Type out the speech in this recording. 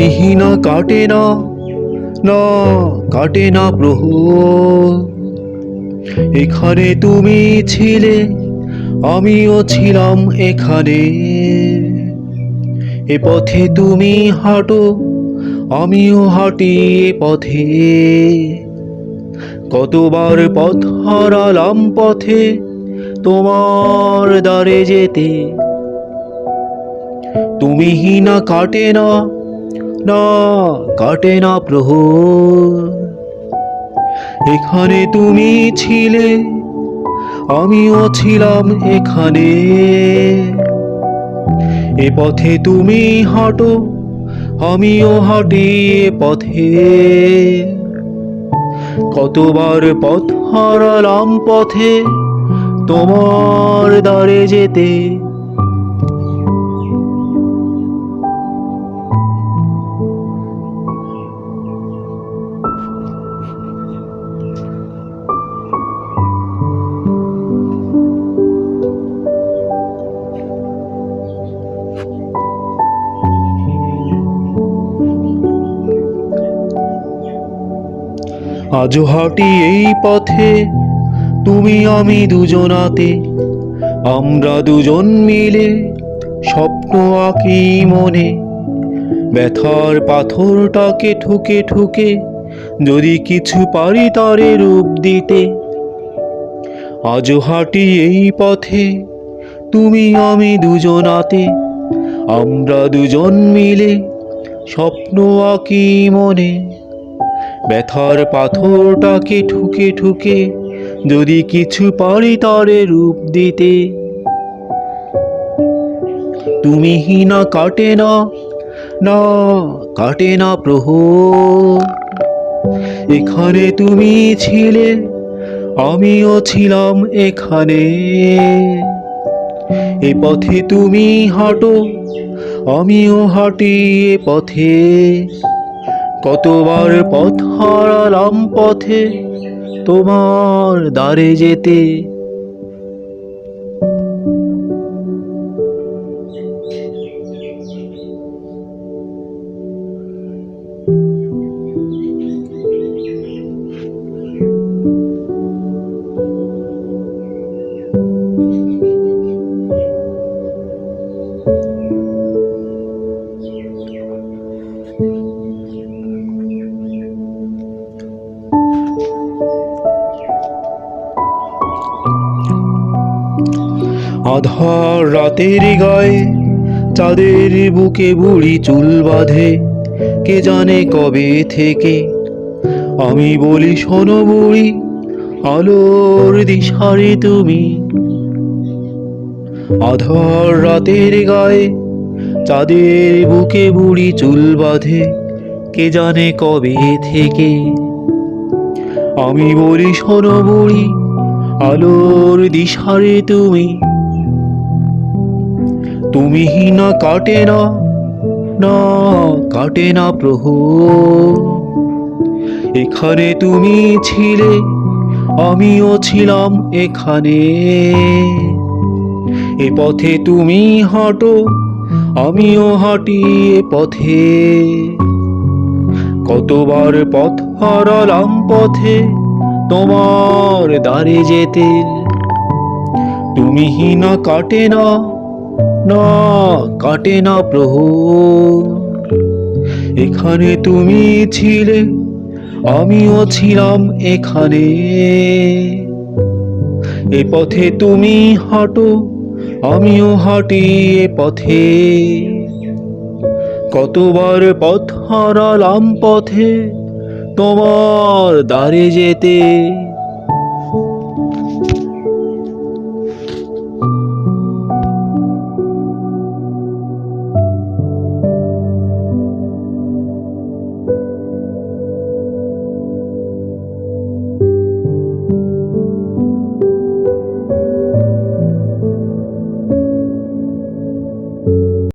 তুমিহীনা কাটে না, না কাটে না প্রহর। এখানে তুমি ছিলে, আমিও ছিলাম এখানে। এ পথে তুমি হাঁটো, আমিও হাঁটি এ পথে। কতবার পথ হারালাম পথে তোমার দ্বারে যেতে। তুমিহীনা কাটে না, না কাটে না প্রহর। এখানে তুমি ছিলে, আমিও ছিলাম এখানে। এ পথে তুমি হাঁটো, আমিও হাঁটি এ পথে। কতবার পথ হারালাম পথে তোমার দ্বারে যেতে। আজও হাঁটি এই পথে, তুমি আমি দুজনাতে। আমরা দুজন মিলে স্বপ্ন আঁকি মনে। ব্যথার পাথরটাকে ঠুকে ঠুকে যদি কিছু পারি তারে রূপ দিতে। আজও হাঁটি এই পথে, তুমি আমি দুজনাতে। আমরা দুজন মিলে স্বপ্ন আঁকি মনে। ব্যথার পাথরটাকে ঠুকে ঠুকে যদি কিছু পারি তারে রূপ দিতে। তুমিহীনা কাটে না, না কাটে না প্রহর। এখানে তুমি ছিলে, আমিও ছিলাম এখানে। এ পথে তুমি হাঁটো, আমিও হাঁটি এ পথে। কতবার পথ হারালাম পথে তোমার দ্বারে যেতে। আধার রাতের গায়ে চাঁদের বুকে বুড়ি চুল বাঁধে। কে জানে কবে থেকে আমি বলি শোনো বুড়ি, আলোর দিশারি তুমি। আধার রাতের গায়ে চাঁদের বুকে বুড়ি চুল বাঁধে। কে জানে কবে থেকে আমি বলি শোনো বুড়ি, আলোর দিশারি তুমি। তুমিহীনা কাটে না, না কাটে না প্রহর। এখানে তুমি ছিলে, আমিও ছিলাম এখানে। এ পথে তুমি হাঁটো, আমিও হাঁটি এ পথে। কতবার পথ হারালাম পথে তোমার দ্বারে যেতে। তুমিহীনা কাটে না, না কাটে না প্রহর। এখানে তুমি ছিলে, আমিও ছিলাম এখানে। এ পথে তুমি হাঁটো, আমিও হাঁটি এ পথে। কতবার পথ হারালাম পথে তোমার দ্বারে যেতে।